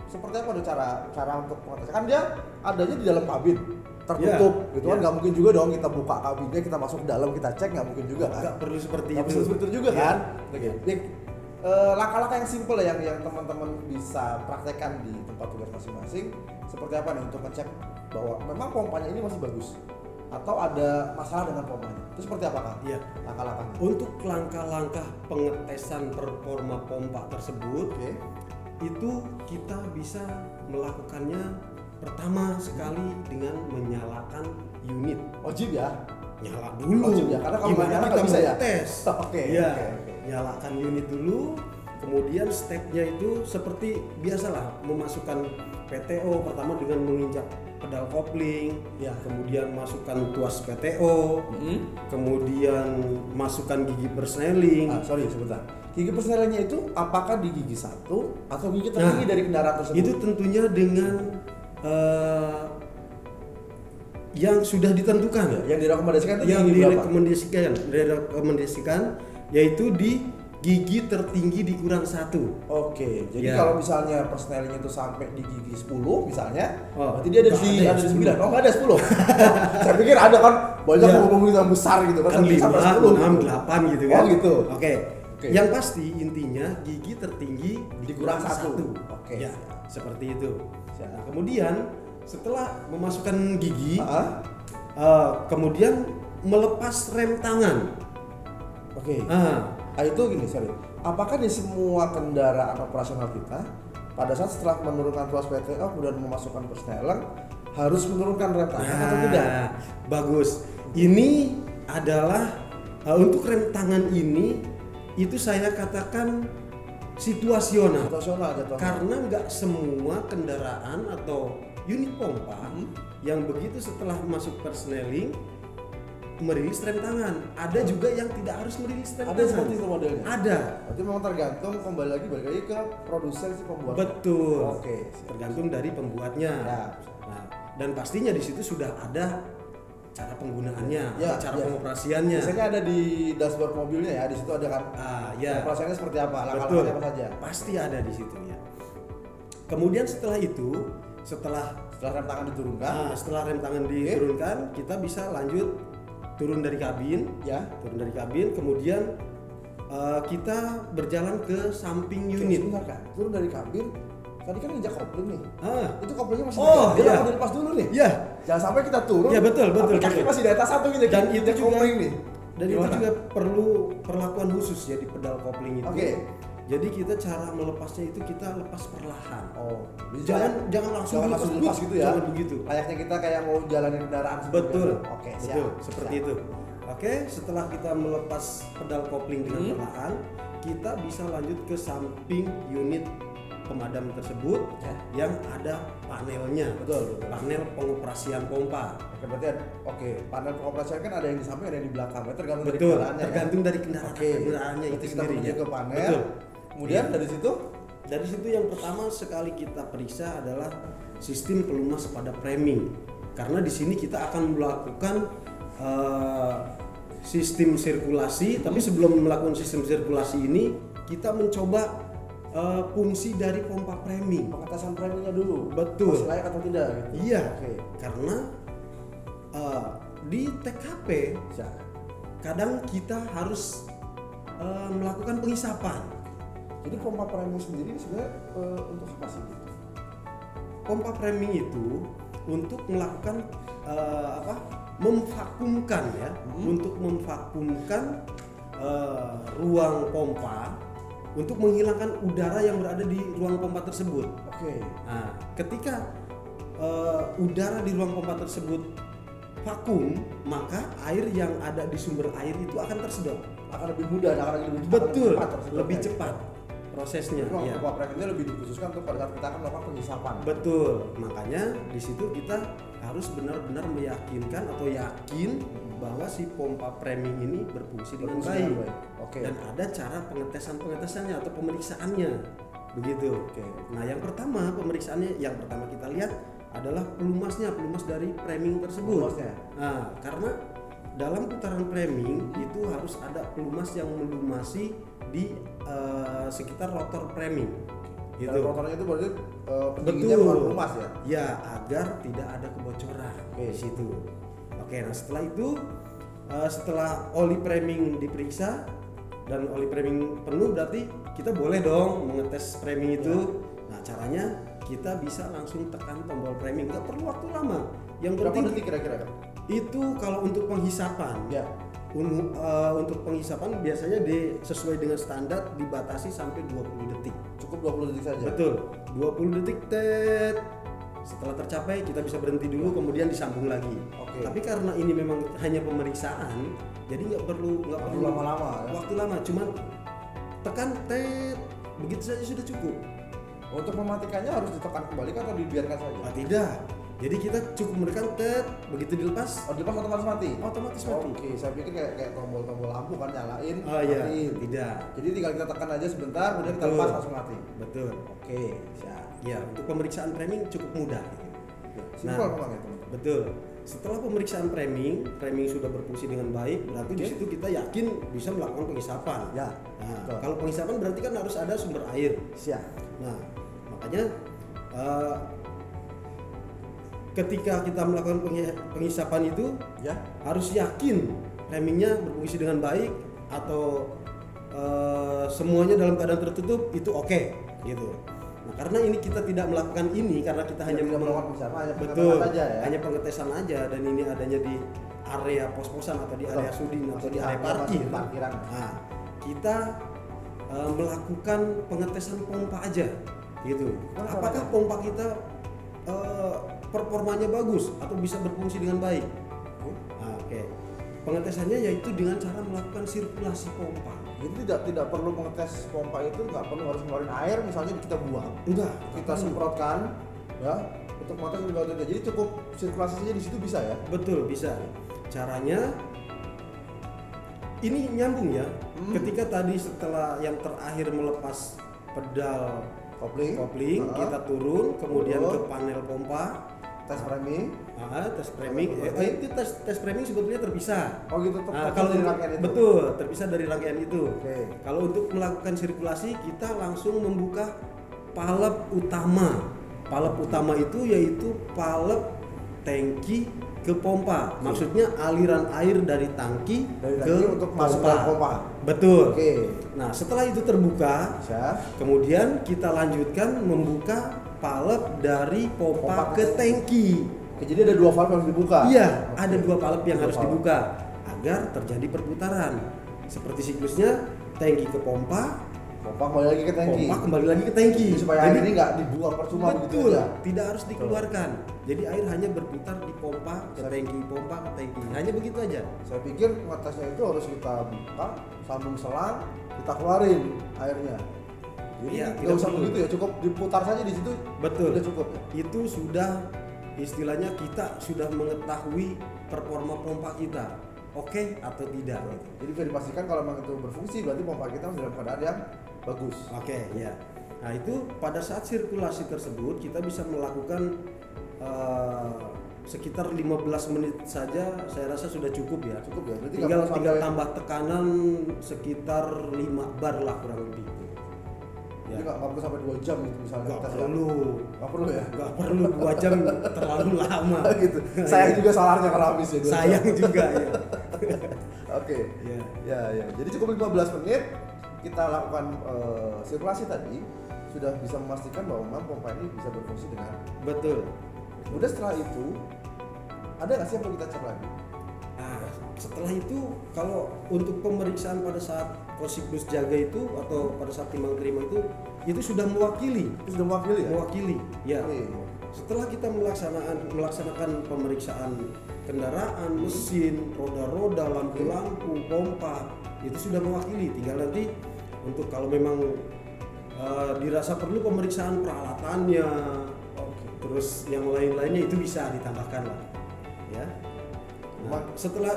Speaker 1: seperti apa tuh cara untuk mengetes? Kan dia adanya di dalam kabin tertutup gitu kan, nggak mungkin juga dong kita buka kabinnya, kita masuk ke dalam, kita cek, nggak mungkin juga kan?
Speaker 2: Nggak perlu seperti
Speaker 1: Nggak
Speaker 2: itu.
Speaker 1: perlu seperti itu juga
Speaker 2: Ya.
Speaker 1: kan? Oke. Baik. Langkah-langkah yang simpel yang teman-teman bisa praktekkan di tempat tugas masing-masing seperti apa nih untuk ngecek bahwa memang pompanya ini masih bagus atau ada masalah dengan pompanya, itu seperti apa Kang?
Speaker 2: Iya.
Speaker 1: Langkah-langkahnya.
Speaker 2: Untuk langkah-langkah pengetesan performa pompa tersebut,
Speaker 1: Oke.
Speaker 2: itu kita bisa melakukannya pertama sekali dengan menyalakan unit.
Speaker 1: Wajib ya?
Speaker 2: Nyala dulu.
Speaker 1: Wajib ya? Karena kalau nggak
Speaker 2: Gimana
Speaker 1: nyala
Speaker 2: kita
Speaker 1: nggak bisa ya?
Speaker 2: mau tes?
Speaker 1: Oke,
Speaker 2: Ya,
Speaker 1: oke.
Speaker 2: nyalakan unit dulu. Kemudian stepnya itu seperti biasalah memasukkan PTO pertama dengan menginjak pedal kopling,
Speaker 1: Ya.
Speaker 2: kemudian masukkan tuas PTO, kemudian masukkan gigi persneling.
Speaker 1: Sorry sebentar. Gigi persnelinnya itu apakah di gigi satu atau gigi tertinggi dari kendaraan tersebut?
Speaker 2: Itu tentunya dengan yang sudah ditentukan,
Speaker 1: yang direkomendasikan itu
Speaker 2: yang
Speaker 1: gigi berapa?
Speaker 2: direkomendasikan yaitu di gigi tertinggi dikurang 1.
Speaker 1: Oke, jadi
Speaker 2: Ya.
Speaker 1: kalau misalnya persnelingnya itu sampai di gigi 10 misalnya, berarti dia
Speaker 2: nggak
Speaker 1: ada
Speaker 2: ada
Speaker 1: di
Speaker 2: 10.
Speaker 1: 9. Oh, nggak ada 10. Saya pikir ada kan banyak
Speaker 2: Ya.
Speaker 1: mobil yang besar gitu kan,
Speaker 2: Kan 5,
Speaker 1: sampai 10
Speaker 2: 6,
Speaker 1: gitu.
Speaker 2: 8 gitu
Speaker 1: Oh,
Speaker 2: kan.
Speaker 1: gitu.
Speaker 2: Oke.
Speaker 1: Oke.
Speaker 2: Yang pasti intinya gigi tertinggi
Speaker 1: Dikurang satu.
Speaker 2: 1.
Speaker 1: Oke.
Speaker 2: Ya, seperti itu.
Speaker 1: Siap.
Speaker 2: Nah, kemudian setelah memasukkan gigi,
Speaker 1: Ah,
Speaker 2: kemudian melepas rem tangan.
Speaker 1: Oke.
Speaker 2: Ah,
Speaker 1: Itu gini, sorry. Apakah di semua kendaraan operasional kita pada saat setelah menurunkan tuas PTO kemudian memasukkan persneling harus menurunkan rem tangan atau tidak?
Speaker 2: Bagus. Ini adalah untuk rem tangan ini itu saya katakan situasional.
Speaker 1: Situasional jatuhnya.
Speaker 2: Karena nggak semua kendaraan atau unit pompa yang begitu setelah masuk persneling merilis rem tangan. Ada juga yang tidak harus merilis rem
Speaker 1: Ada
Speaker 2: tangan.
Speaker 1: seperti itu modelnya.
Speaker 2: Ada.
Speaker 1: Berarti memang tergantung balik lagi ke produsen si pembuat.
Speaker 2: Betul.
Speaker 1: Oke.
Speaker 2: Tergantung dari pembuatnya.
Speaker 1: Ya.
Speaker 2: Nah, dan pastinya di situ sudah ada cara penggunaannya,
Speaker 1: Ya,
Speaker 2: cara
Speaker 1: ya.
Speaker 2: pengoperasiannya.
Speaker 1: Biasanya ada di dashboard mobilnya ya, di situ ada kan.
Speaker 2: Ya.
Speaker 1: Operasiannya seperti apa?
Speaker 2: Betul.
Speaker 1: Langkah-langkahnya apa saja?
Speaker 2: Pasti ada di situ ya. Kemudian setelah itu, setelah
Speaker 1: Setelah rem tangan diturunkan,
Speaker 2: setelah rem tangan diturunkan, kita bisa lanjut turun dari kabin,
Speaker 1: ya.
Speaker 2: kemudian kita berjalan ke samping unit.
Speaker 1: Sebentar kan, turun dari kabin. Tadi kan injak kopling nih. Itu koplingnya masih
Speaker 2: Oh,
Speaker 1: dia
Speaker 2: iya.
Speaker 1: mau dilepas dulu nih.
Speaker 2: Ya,
Speaker 1: Jangan sampai kita turun.
Speaker 2: Ya, betul.
Speaker 1: Tapi kaki masih di atas satu gitu.
Speaker 2: Dan itu juga
Speaker 1: kopling nih.
Speaker 2: Dan
Speaker 1: Gimana?
Speaker 2: itu juga perlu perlakuan khusus ya di pedal kopling itu.
Speaker 1: Oke.
Speaker 2: Jadi kita cara melepasnya itu kita lepas perlahan.
Speaker 1: Oh,
Speaker 2: Jangan langsung
Speaker 1: lepas gitu ya.
Speaker 2: Jangan begitu.
Speaker 1: Layaknya kita kayak mau jalanin kendaraan sebelumnya.
Speaker 2: Betul.
Speaker 1: Oke, siap.
Speaker 2: Betul, seperti
Speaker 1: Siap.
Speaker 2: itu. Oke, setelah kita melepas pedal kopling dengan perlahan, kita bisa lanjut ke samping unit pemadam tersebut yang ada panelnya.
Speaker 1: Betul.
Speaker 2: Panel pengoperasian pompa.
Speaker 1: Oke, berarti panel pengoperasian kan ada yang di samping, ada yang di belakang. Berarti tergantung dari
Speaker 2: Betul,
Speaker 1: kendaraannya.
Speaker 2: tergantung dari
Speaker 1: Oke.
Speaker 2: kendaraannya
Speaker 1: Berarti
Speaker 2: itu
Speaker 1: kita
Speaker 2: sendiri.
Speaker 1: menuju ke panel.
Speaker 2: Betul.
Speaker 1: Kemudian
Speaker 2: Dari situ yang pertama sekali kita periksa adalah sistem pelumas pada framing. Karena di sini kita akan melakukan sistem sirkulasi, tapi sebelum melakukan sistem sirkulasi ini kita mencoba fungsi dari pompa framing.
Speaker 1: pengetesan framingnya dulu.
Speaker 2: Betul.
Speaker 1: Masih layak atau tidak gitu.
Speaker 2: Iya.
Speaker 1: Oke.
Speaker 2: Karena di TKP
Speaker 1: Siap.
Speaker 2: kadang kita harus melakukan pengisapan.
Speaker 1: Jadi pompa framing sendiri sebenarnya untuk apa sih?
Speaker 2: Pompa framing itu untuk melakukan memvakumkan ya, untuk memvakumkan ruang pompa untuk menghilangkan udara yang berada di ruang pompa tersebut.
Speaker 1: Oke.
Speaker 2: Nah, ketika udara di ruang pompa tersebut vakum, maka air yang ada di sumber air itu akan tersedot.
Speaker 1: Akan lebih mudah, akan lebih cepat.
Speaker 2: Betul,
Speaker 1: tersedotnya.
Speaker 2: lebih cepat prosesnya.
Speaker 1: Jadi ruang
Speaker 2: Ya.
Speaker 1: pompa framingnya lebih dikhususkan untuk pada saat kita akan melakukan pengisapan.
Speaker 2: Betul, makanya di situ kita harus benar-benar meyakinkan atau yakin bahwa si pompa framing ini berfungsi dengan
Speaker 1: Berfungsi
Speaker 2: baik.
Speaker 1: dengan baik. Oke.
Speaker 2: Dan ada cara pengetesannya atau pemeriksaannya, begitu.
Speaker 1: Oke.
Speaker 2: Nah, yang pertama kita lihat adalah pelumas dari framing tersebut.
Speaker 1: Pelumasnya.
Speaker 2: Nah, karena dalam putaran framing itu harus ada pelumas yang melumasi di sekitar rotor framing.
Speaker 1: Dan
Speaker 2: Gitu.
Speaker 1: rotornya itu berarti pendinginnya
Speaker 2: Betul.
Speaker 1: bukan pelumas ya.
Speaker 2: Ya, agar tidak ada kebocoran di situ. Oke, nah setelah itu setelah oli framing diperiksa dan oli framing penuh, berarti kita boleh dong mengetes framing itu. Nah, caranya kita bisa langsung tekan tombol framing, nggak perlu waktu lama. Yang
Speaker 1: Berapa
Speaker 2: penting
Speaker 1: detik kira-kira?
Speaker 2: itu kalau untuk penghisapan.
Speaker 1: Ya.
Speaker 2: Untuk penghisapan biasanya sesuai dengan standar dibatasi sampai 20 detik.
Speaker 1: Cukup 20 detik saja.
Speaker 2: Betul, 20 detik tet. Setelah tercapai kita bisa berhenti dulu kemudian disambung lagi.
Speaker 1: Oke.
Speaker 2: Tapi karena ini memang hanya pemeriksaan, jadi nggak perlu
Speaker 1: lama-lama ya.
Speaker 2: waktu lama, cuman tekan tet, begitu saja sudah cukup.
Speaker 1: Untuk mematikannya harus ditekan kembali atau dibiarkan saja?
Speaker 2: Tidak, Jadi kita cukup menekan begitu dilepas
Speaker 1: Oh, dilepas otomatis mati.
Speaker 2: otomatis mati.
Speaker 1: Oke, saya pikir kayak tombol-tombol lampu kan nyalain,
Speaker 2: Oh iya,
Speaker 1: matiin.
Speaker 2: tidak.
Speaker 1: Jadi tinggal kita tekan aja sebentar, kemudian kita
Speaker 2: Betul.
Speaker 1: lepas langsung mati.
Speaker 2: Betul.
Speaker 1: Oke, siap.
Speaker 2: Ya, untuk pemeriksaan framing cukup mudah.
Speaker 1: Simpel memang ya teman-teman.
Speaker 2: Betul. Setelah pemeriksaan framing sudah berfungsi dengan baik, berarti di
Speaker 1: Oke.
Speaker 2: situ kita yakin bisa melakukan pengisapan.
Speaker 1: Ya.
Speaker 2: Nah,
Speaker 1: betul.
Speaker 2: kalau pengisapan berarti kan harus ada sumber air.
Speaker 1: Siap.
Speaker 2: Nah, makanya ketika kita melakukan pengisapan itu
Speaker 1: Ya.
Speaker 2: harus yakin framingnya berfungsi dengan baik atau semuanya dalam keadaan tertutup itu oke, gitu. Nah, karena ini kita tidak melakukan ini karena kita hanya
Speaker 1: tidak melakukan pengisapan, hanya
Speaker 2: betul,
Speaker 1: pengetesan aja ya.
Speaker 2: hanya pengetesan aja, dan ini adanya di area pos-posan atau di
Speaker 1: Betul.
Speaker 2: area sudin atau di
Speaker 1: Masih
Speaker 2: area
Speaker 1: ada,
Speaker 2: parkir.
Speaker 1: masih di parkiran.
Speaker 2: Nah, kita melakukan pengetesan pompa aja, gitu.
Speaker 1: Gimana
Speaker 2: Apakah
Speaker 1: caranya?
Speaker 2: pompa kita performanya bagus atau bisa berfungsi dengan baik? Nah, oke. Pengetesannya yaitu dengan cara melakukan sirkulasi pompa.
Speaker 1: Jadi tidak perlu mengetes pompa itu, nggak perlu harus ngeluarin air, misalnya kita buang,
Speaker 2: Enggak,
Speaker 1: kita semprotkan, ya, untuk mengetes lebih lanjut. Jadi cukup sirkulasi saja di situ bisa ya.
Speaker 2: betul, bisa. Caranya ini nyambung ya. Ketika tadi setelah yang terakhir melepas pedal
Speaker 1: Kopling,
Speaker 2: kita turun, kemudian
Speaker 1: Turun.
Speaker 2: ke panel pompa,
Speaker 1: tes framing.
Speaker 2: tes framing. Itu tes framing sebetulnya terpisah.
Speaker 1: Oh gitu,
Speaker 2: Nah,
Speaker 1: terpisah
Speaker 2: kalau
Speaker 1: dari
Speaker 2: untuk-
Speaker 1: rangkaian itu.
Speaker 2: betul, terpisah dari rangkaian itu.
Speaker 1: Oke.
Speaker 2: Kalau untuk melakukan sirkulasi, kita langsung membuka palep utama. Palep utama itu yaitu palep tangki ke pompa. Maksudnya aliran air dari tangki
Speaker 1: Dari
Speaker 2: ke
Speaker 1: tangki untuk masuk ke pompa.
Speaker 2: Betul.
Speaker 1: Oke.
Speaker 2: Nah, setelah itu terbuka,
Speaker 1: Siap.
Speaker 2: kemudian kita lanjutkan membuka palep dari pompa
Speaker 1: Pompa
Speaker 2: ke
Speaker 1: ke
Speaker 2: tangki.
Speaker 1: Oke, jadi ada dua valve yang harus dibuka.
Speaker 2: Iya,
Speaker 1: Oke.
Speaker 2: ada dua palep yang
Speaker 1: Dua
Speaker 2: harus
Speaker 1: valve.
Speaker 2: dibuka agar terjadi perputaran. Seperti siklusnya, tangki ke pompa,
Speaker 1: Pompa kembali lagi ke tangki.
Speaker 2: pompa kembali lagi ke tangki.
Speaker 1: Jadi supaya air ini nggak dibuang percuma begitu
Speaker 2: betul,
Speaker 1: aja.
Speaker 2: tidak harus dikeluarkan. Jadi air hanya berputar di pompa ke tangki, pompa ke tangki. Hanya begitu aja.
Speaker 1: Saya pikir ngetesnya itu harus kita buka, sambung selang, kita keluarin airnya. Jadi
Speaker 2: Iya,
Speaker 1: nggak
Speaker 2: tidak
Speaker 1: usah
Speaker 2: perlu.
Speaker 1: begitu ya, cukup diputar saja di situ.
Speaker 2: Betul.
Speaker 1: Udah cukup ya.
Speaker 2: Itu sudah istilahnya kita sudah mengetahui performa pompa kita. Oke atau tidak gitu.
Speaker 1: Jadi bisa dipastikan kalau memang itu berfungsi, berarti pompa kita masih dalam keadaan yang bagus.
Speaker 2: Oke, ya. Nah, itu pada saat sirkulasi tersebut kita bisa melakukan sekitar 15 menit saja, saya rasa sudah cukup ya.
Speaker 1: Cukup ya. Berarti nggak
Speaker 2: Tinggal
Speaker 1: perlu
Speaker 2: tinggal
Speaker 1: sampai-
Speaker 2: tambah tekanan sekitar 5 bar lah kurang lebih.
Speaker 1: Jadi
Speaker 2: Ya.
Speaker 1: nggak perlu sampai 2 jam gitu misalnya.
Speaker 2: Nggak
Speaker 1: tes ya.
Speaker 2: perlu.
Speaker 1: Nggak perlu ya.
Speaker 2: Nggak perlu 2 jam terlalu lama.
Speaker 1: Gitu. Sayang juga salarnya kalau habis ya. 2 jam.
Speaker 2: Sayang juga ya.
Speaker 1: Oke.
Speaker 2: Ya.
Speaker 1: Ya. Jadi cukup 15 menit kita lakukan sirkulasi tadi, sudah bisa memastikan bahwa memang pompa ini bisa berfungsi dengan.
Speaker 2: Betul.
Speaker 1: Udah setelah itu, ada nggak sih yang perlu kita cek lagi?
Speaker 2: Nah, setelah itu kalau untuk pemeriksaan pada saat siklus jaga itu atau pada saat timbang terima itu sudah mewakili.
Speaker 1: Itu sudah mewakili ya?
Speaker 2: Mewakili. Ya.
Speaker 1: Oke.
Speaker 2: Setelah kita melaksanakan pemeriksaan kendaraan, mesin, roda-roda, lampu-lampu, pompa, itu sudah mewakili. Tinggal nanti untuk kalau memang dirasa perlu pemeriksaan peralatannya, terus yang lain-lainnya itu bisa ditambahkan lah, ya. Nah, setelah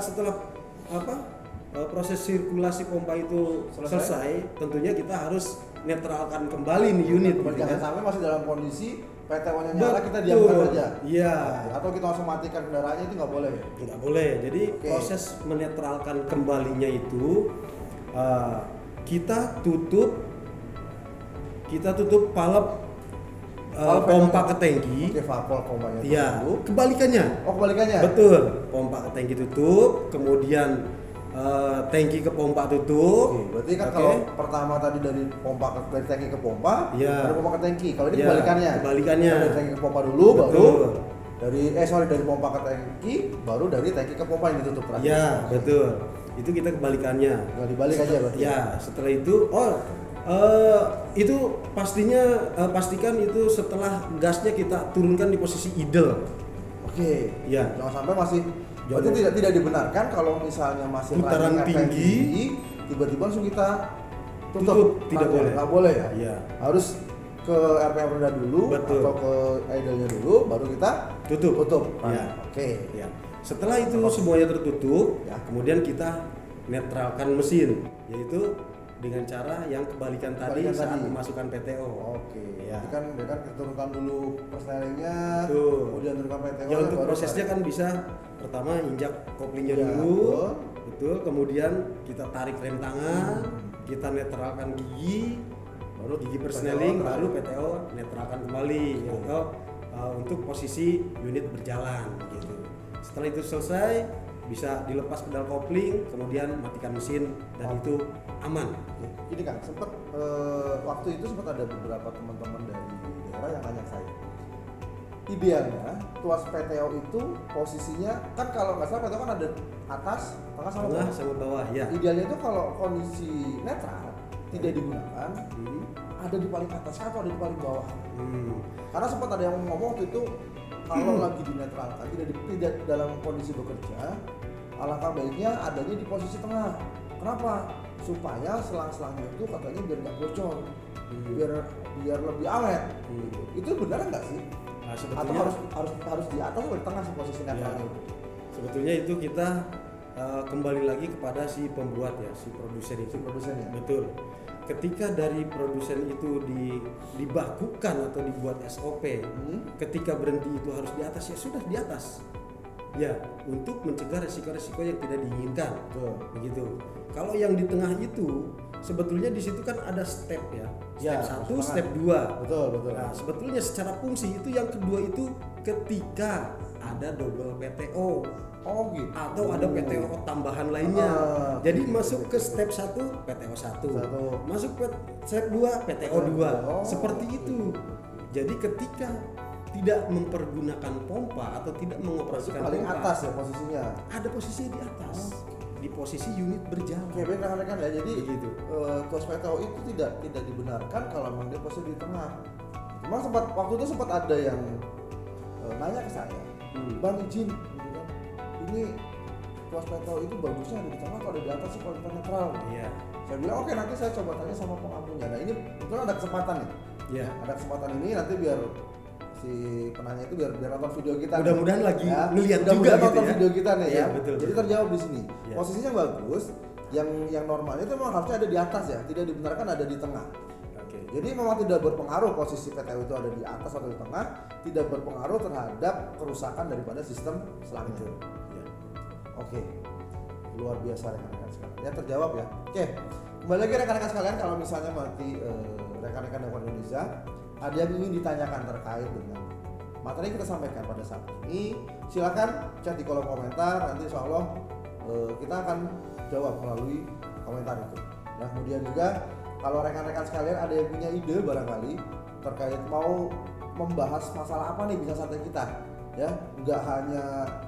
Speaker 2: proses sirkulasi pompa itu selesai, tentunya kita harus netralkan kembali nih unit. gitu
Speaker 1: Jangan
Speaker 2: kan.
Speaker 1: sampai masih dalam kondisi PTO-nya nyala, kita
Speaker 2: Betul.
Speaker 1: diamkan saja.
Speaker 2: Iya.
Speaker 1: Atau kita langsung matikan kendaraannya, itu nggak boleh.
Speaker 2: Nggak boleh. Jadi
Speaker 1: Oke.
Speaker 2: proses menetralkan kembalinya itu kita tutup palep
Speaker 1: Valve
Speaker 2: pompa
Speaker 1: yang-
Speaker 2: ke tangki.
Speaker 1: Oke, valve pompanya
Speaker 2: Iya.
Speaker 1: dulu.
Speaker 2: Kebalikannya.
Speaker 1: Oh, kebalikannya.
Speaker 2: Betul. Pompa ke tangki tutup, kemudian tangki ke pompa tutup.
Speaker 1: Oke, berarti kan
Speaker 2: Oke.
Speaker 1: kalau pertama tadi dari dari tangki ke pompa,
Speaker 2: Iya.
Speaker 1: dari pompa ke tangki. Kalau ini
Speaker 2: Iya,
Speaker 1: kebalikannya.
Speaker 2: kebalikannya.
Speaker 1: Dari tangki ke pompa dulu,
Speaker 2: Betul.
Speaker 1: baru dari pompa ke tangki, baru dari tangki ke pompa yang ditutup terakhir.
Speaker 2: Iya, betul. Itu kita kebalikannya.
Speaker 1: Nggak dibalik aja berarti.
Speaker 2: Ya, setelah itu, itu pastikan itu setelah gasnya kita turunkan di posisi idle.
Speaker 1: Oke.
Speaker 2: Ya.
Speaker 1: Jangan sampai masih. Berarti tidak dibenarkan kalau misalnya masih
Speaker 2: Putaran
Speaker 1: running effect
Speaker 2: tinggi,
Speaker 1: tiba-tiba langsung kita tutup.
Speaker 2: Tutup, tidak
Speaker 1: Nggak
Speaker 2: boleh.
Speaker 1: Nggak boleh ya.
Speaker 2: Iya.
Speaker 1: Harus ke RPM rendah dulu.
Speaker 2: Betul.
Speaker 1: Atau ke idle-nya dulu, baru kita tutup.
Speaker 2: Ya.
Speaker 1: Oke.
Speaker 2: Ya. Setelah itu semuanya tertutup,
Speaker 1: Ya.
Speaker 2: kemudian kita netralkan mesin, yaitu dengan cara yang kebalikan tadi
Speaker 1: Kebalikan
Speaker 2: saat
Speaker 1: tadi.
Speaker 2: memasukkan PTO.
Speaker 1: Oke.
Speaker 2: Ya.
Speaker 1: Jadi kan dia kan kita turunkan dulu persnelingnya,
Speaker 2: Betul.
Speaker 1: kemudian turunkan PTO.
Speaker 2: Ya untuk prosesnya kan bisa pertama injak koplingnya
Speaker 1: Ya,
Speaker 2: dulu, betul. Kemudian kita tarik rem tangan, kita netralkan gigi, baru gigi persneling,
Speaker 1: PTO,
Speaker 2: baru PTO netralkan kembali,
Speaker 1: Betul.
Speaker 2: atau untuk posisi unit berjalan gitu. Setelah itu selesai, bisa dilepas pedal kopling, kemudian matikan mesin dan itu aman.
Speaker 1: Oke. Ini kan sempat waktu itu sempat ada beberapa teman-teman dari daerah yang nanya saya. Idealnya tuas PTO itu posisinya kan kalau nggak salah PTO kan ada atas, tengah sama
Speaker 2: Tengah
Speaker 1: bawah.
Speaker 2: sama bawah ya.
Speaker 1: Idealnya itu kalau kondisi netral tidak digunakan,
Speaker 2: Hmm.
Speaker 1: ada di paling atas atau ada di paling bawah.
Speaker 2: Hmm.
Speaker 1: Karena sempat ada yang ngomong waktu itu kalau lagi dinetralkan tidak dalam kondisi bekerja, alangkah baiknya adanya di posisi tengah. Kenapa? Supaya selang-selangnya itu katanya biar nggak bocor, biar lebih awet. Itu benar nggak sih?
Speaker 2: Nah,
Speaker 1: Atau
Speaker 2: sebetulnya
Speaker 1: harus di atas atau di tengah sih posisi netralnya itu?
Speaker 2: sebetulnya itu kita kembali lagi kepada si pembuat ya, si produsen itu.
Speaker 1: Si produsennya.
Speaker 2: Betul. Ketika dari produsen itu dibakukan atau dibuat SOP, ketika berhenti itu harus di atas, ya sudah di atas. Ya, untuk mencegah resiko-resiko yang tidak diinginkan.
Speaker 1: Betul.
Speaker 2: Begitu. Kalau yang di tengah itu sebetulnya di situ kan ada step ya.
Speaker 1: Ya,
Speaker 2: Step 1,
Speaker 1: setengah.
Speaker 2: step 2.
Speaker 1: Betul, betul.
Speaker 2: Nah, sebetulnya secara fungsi itu yang kedua itu ketika ada double PTO
Speaker 1: Oh gitu.
Speaker 2: atau ada PTO tambahan lainnya. Jadi
Speaker 1: oke,
Speaker 2: masuk
Speaker 1: oke,
Speaker 2: ke
Speaker 1: oke.
Speaker 2: step 1 PTO 1.
Speaker 1: Satu.
Speaker 2: Masuk ke step 2 PTO 2.
Speaker 1: Oh,
Speaker 2: Seperti
Speaker 1: oke.
Speaker 2: itu. Jadi ketika tidak mempergunakan pompa atau tidak
Speaker 1: Itu
Speaker 2: mengoperasikan
Speaker 1: paling
Speaker 2: pompa,
Speaker 1: atas ya posisinya.
Speaker 2: ada posisi di atas. Di posisi unit berjalan.
Speaker 1: Oke, baik rekan-rekan ya. Jadi
Speaker 2: Begitu.
Speaker 1: tuas PTO itu tidak dibenarkan kalau memang dia posisi di tengah. Cuma waktu itu sempat ada yang nanya ke saya, Bang izin, gitu kan. Ini tuas PTO itu bagusnya ada di tengah atau ada di atas sih kalau kita netral?
Speaker 2: Iya.
Speaker 1: Saya bilang oke, nanti saya coba tanya sama pengampunya. Nah ini kebetulan ada kesempatan nih.
Speaker 2: Iya.
Speaker 1: Ada kesempatan ini nanti biar si penanya itu biar nonton video kita.
Speaker 2: Mudah-mudahan lagi ngeliat
Speaker 1: Mudah-mudahan
Speaker 2: juga gitu
Speaker 1: nonton
Speaker 2: ya.
Speaker 1: video kita nih
Speaker 2: Iya,
Speaker 1: ya.
Speaker 2: betul,
Speaker 1: Jadi
Speaker 2: betul.
Speaker 1: terjawab di sini.
Speaker 2: Iya.
Speaker 1: Posisinya bagus. Yang normalnya itu memang harusnya ada di atas ya, tidak dibenarkan ada di tengah.
Speaker 2: Oke.
Speaker 1: Jadi memang tidak berpengaruh posisi PTO itu ada di atas atau di tengah, tidak berpengaruh terhadap kerusakan daripada sistem selangnya.
Speaker 2: Iya.
Speaker 1: Oke, luar biasa rekan-rekan sekalian. Ya terjawab ya. Oke, kembali lagi rekan-rekan sekalian, kalau misalnya nanti rekan-rekan dari Indonesia ada yang ingin ditanyakan terkait dengan materi yang kita sampaikan pada saat ini, silakan chat di kolom komentar. Nanti insya Allah kita akan jawab melalui komentar itu. Nah kemudian juga kalau rekan-rekan sekalian ada yang punya ide barangkali terkait mau membahas masalah apa nih bisa santai kita ya, nggak hanya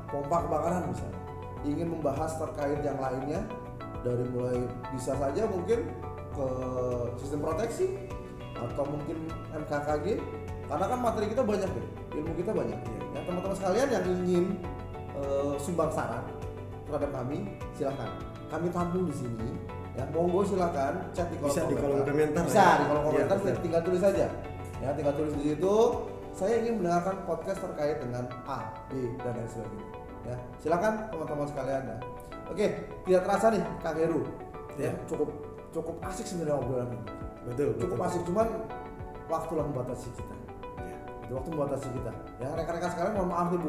Speaker 1: pompa kebakaran misalnya, ingin membahas terkait yang lainnya dari mulai bisa saja mungkin ke sistem proteksi atau mungkin MKKG, karena kan materi kita banyak deh, ilmu kita banyak ya. Teman-teman sekalian yang ingin sumbang saran terhadap kami silahkan, kami tampung di sini ya, monggo silakan chat di kolom
Speaker 2: Bisa di
Speaker 1: komentar.
Speaker 2: kolom komentar
Speaker 1: Bisa
Speaker 2: ya.
Speaker 1: di kolom komentar,
Speaker 2: Iya, betul.
Speaker 1: tinggal tulis saja ya, tinggal tulis di situ saya ingin mendengarkan podcast terkait dengan A, B dan lain sebagainya ya. Silakan teman-teman sekalian ya. Oke, tidak terasa nih Kang Heru ya,
Speaker 2: Ya.
Speaker 1: cukup asik sebenarnya obrolan ini.
Speaker 2: Betul.
Speaker 1: Cukup
Speaker 2: betul.
Speaker 1: asik, cuman waktulah membatasi kita.
Speaker 2: Ya.
Speaker 1: Waktu membatasi kita. Ya rekan-rekan sekalian, mohon maaf nih,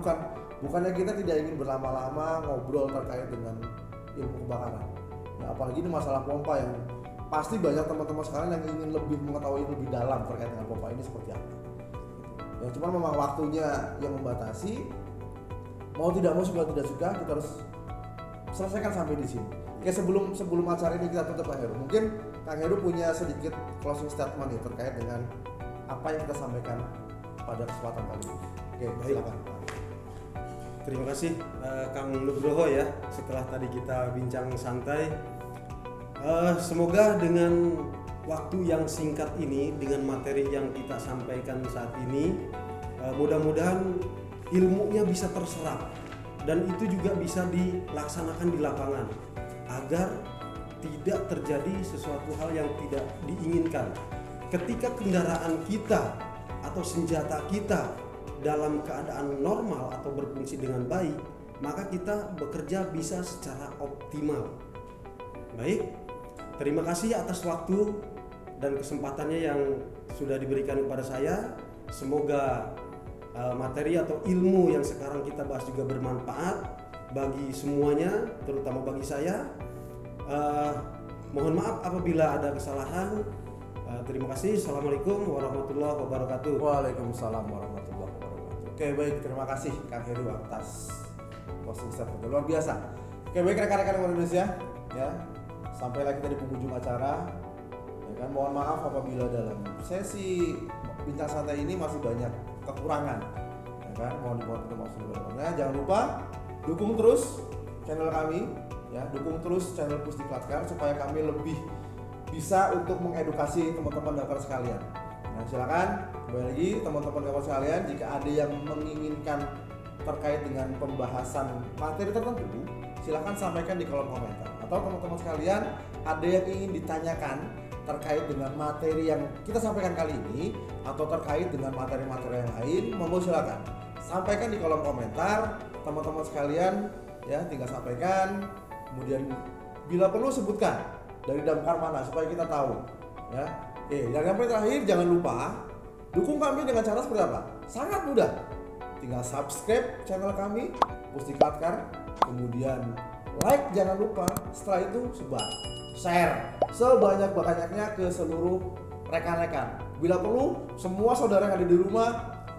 Speaker 1: bukannya kita tidak ingin berlama-lama ngobrol terkait dengan ilmu kebakaran. Ya, apalagi ini masalah pompa yang pasti banyak teman-teman sekalian yang ingin lebih mengetahui lebih dalam terkait dengan pompa ini seperti apa. Ya cuma memang waktunya yang membatasi. Mau tidak mau, suka tidak suka, kita harus selesaikan sampai di sini. Oke, sebelum acara ini kita tutup Kang Heru, mungkin Kang Heru punya sedikit closing statement nih terkait dengan apa yang kita sampaikan pada kesempatan kali ini. Oke,
Speaker 2: Baik.
Speaker 1: silakan.
Speaker 2: Terima kasih Kang Nugroho ya, setelah tadi kita bincang santai. Semoga dengan waktu yang singkat ini, dengan materi yang kita sampaikan saat ini, mudah-mudahan ilmunya bisa terserap dan itu juga bisa dilaksanakan di lapangan agar tidak terjadi sesuatu hal yang tidak diinginkan. ketika kendaraan kita atau senjata kita dalam keadaan normal atau berfungsi dengan baik, maka kita bekerja bisa secara optimal. Baik, terima kasih atas waktu dan kesempatannya yang sudah diberikan kepada saya. Semoga materi atau ilmu yang sekarang kita bahas juga bermanfaat bagi semuanya, terutama bagi saya. Mohon maaf apabila ada kesalahan. Terima kasih. Assalamualaikum warahmatullahi wabarakatuh.
Speaker 1: Waalaikumsalam warahmatullahi wabarakatuh. Oke, baik, terima kasih Kang Heru atas posting statement luar biasa. Oke, baik rekan-rekan Indonesia, ya. Sampailah kita di penghujung acara. Ya kan, mohon maaf apabila dalam sesi bincang santai ini masih banyak kekurangan. Ya kan, mohon dimaafkan sebelumnya. Jangan lupa dukung terus channel kami, ya, dukung terus channel Pusdiklatker supaya kami lebih bisa untuk mengedukasi teman-teman daftar sekalian. Nah, silakan kembali lagi teman-teman daftar sekalian, jika ada yang menginginkan terkait dengan pembahasan materi tertentu, silakan sampaikan di kolom komentar. Atau teman-teman sekalian ada yang ingin ditanyakan terkait dengan materi yang kita sampaikan kali ini atau terkait dengan materi-materi yang lain, monggo silakan sampaikan di kolom komentar. Teman-teman sekalian, ya, tinggal sampaikan, kemudian bila perlu sebutkan dari damkar mana supaya kita tahu, ya. Dan yang terakhir, jangan lupa dukung kami dengan cara seperti apa? Sangat mudah, tinggal subscribe channel kami Pusdiklatker, kemudian like jangan lupa, setelah itu sebar, share sebanyak-banyaknya ke seluruh rekan-rekan. Bila perlu semua saudara yang ada di rumah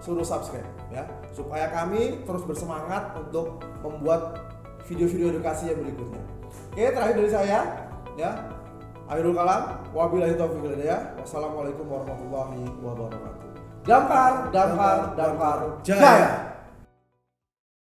Speaker 1: suruh subscribe, ya, supaya kami terus bersemangat untuk membuat video-video edukasi yang berikutnya. Oke, terakhir dari saya, ya, akhirul kalam, wabillahi taufiq wal hidayah. Wassalamualaikum warahmatullahi wabarakatuh. Damkar, damkar, damkar, jaya.